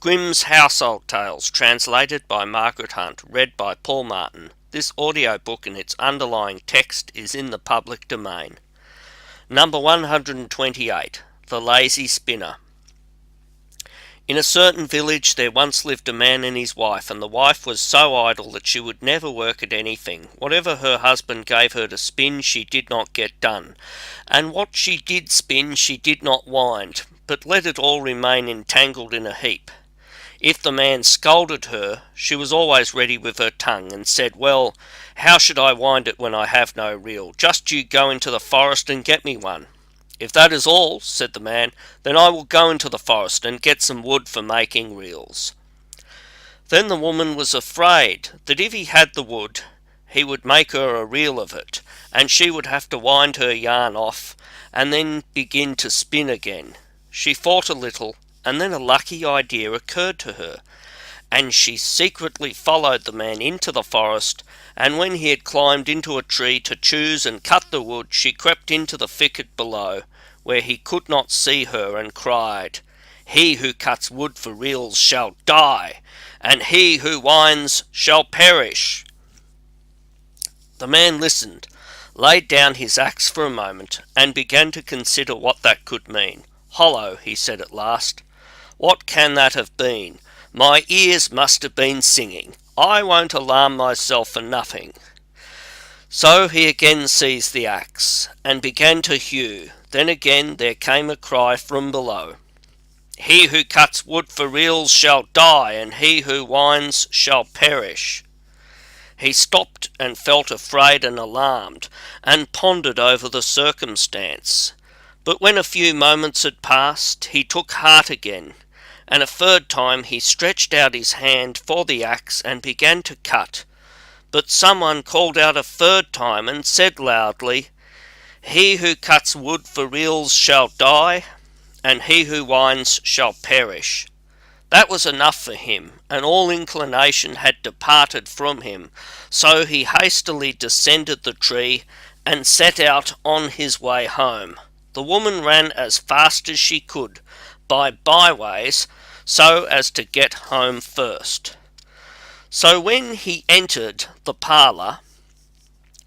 Grimm's Household Tales, translated by Margaret Hunt, read by Paul Martin. This audiobook and its underlying text is in the public domain. Number 128, The Lazy Spinner. In a certain village there once lived a man and his wife, and the wife was so idle that she would never work at anything. Whatever her husband gave her to spin, she did not get done, and what she did spin she did not wind, but let it all remain entangled in a heap. If the man scolded her, she was always ready with her tongue, and said, "Well, how should I wind it when I have no reel? Just you go into the forest and get me one." "If that is all," said the man, "then I will go into the forest and get some wood for making reels." Then the woman was afraid that if he had the wood, he would make her a reel of it, and she would have to wind her yarn off, and then begin to spin again. She thought a little, and then a lucky idea occurred to her, and she secretly followed the man into the forest, and when he had climbed into a tree to choose and cut the wood, she crept into the thicket below, where he could not see her, and cried, "He who cuts wood for reels shall die, and he who winds shall perish." The man listened, laid down his axe for a moment, and began to consider what that could mean. "Holloa," he said at last, "what can that have been? My ears must have been singing. I won't alarm myself for nothing." So he again seized the axe, and began to hew. Then again there came a cry from below, "He who cuts wood for reels shall die, and he who winds shall perish." He stopped and felt afraid and alarmed, and pondered over the circumstance. But when a few moments had passed, he took heart again, and a third time he stretched out his hand for the axe and began to cut. But someone called out a third time and said loudly, "He who cuts wood for reels shall die, and he who winds shall perish." That was enough for him, and all inclination had departed from him, so he hastily descended the tree and set out on his way home. The woman ran as fast as she could, by byways, so as to get home first. So when he entered the parlour,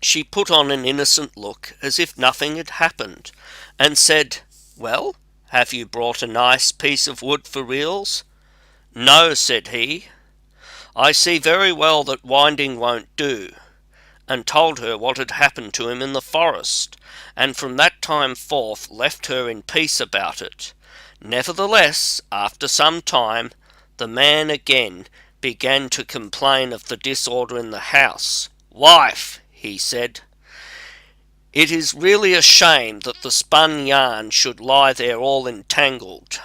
she put on an innocent look, as if nothing had happened, and said, "Well, have you brought a nice piece of wood for reels?" "No," said he, "I see very well that winding won't do," and told her what had happened to him in the forest, and from that time forth left her in peace about it. Nevertheless, after some time, the man again began to complain of the disorder in the house. "Wife," he said, "it is really a shame that the spun yarn should lie there all entangled."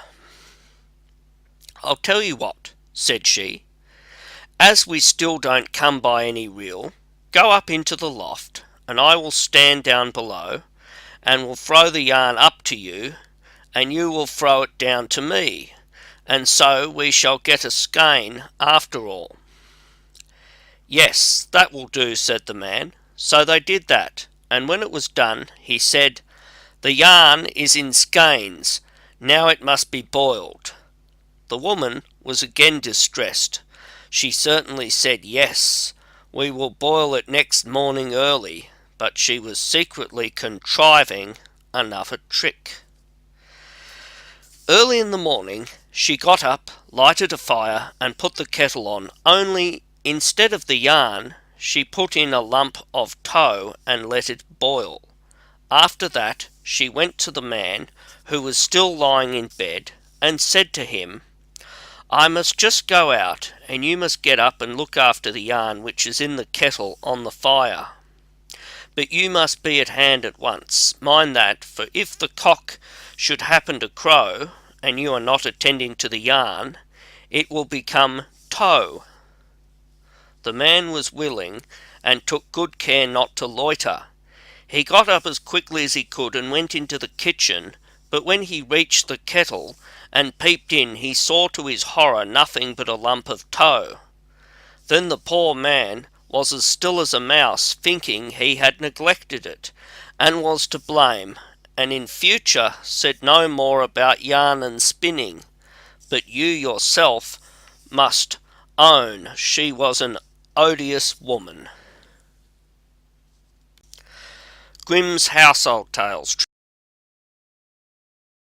"I'll tell you what," said she, "as we still don't come by any reel, go up into the loft, and I will stand down below, and will throw the yarn up to you, and you will throw it down to me, and so we shall get a skein after all." "Yes, that will do," said the man. So they did that, and when it was done, he said, "The yarn is in skeins, now it must be boiled." The woman was again distressed. She certainly said, "Yes, we will boil it next morning early," but she was secretly contriving another trick. Early in the morning she got up, lighted a fire, and put the kettle on, only instead of the yarn she put in a lump of tow and let it boil. After that she went to the man, who was still lying in bed, and said to him, "I must just go out, and you must get up and look after the yarn which is in the kettle on the fire. But you must be at hand at once, mind that, for if the cock should happen to crow, and you are not attending to the yarn, it will become tow." The man was willing, and took good care not to loiter. He got up as quickly as he could and went into the kitchen, but when he reached the kettle and peeped in, he saw to his horror nothing but a lump of tow. Then the poor man was as still as a mouse, thinking he had neglected it, and was to blame, and in future said no more about yarn and spinning, but you yourself must own she was an odious woman. Grimm's Household Tales,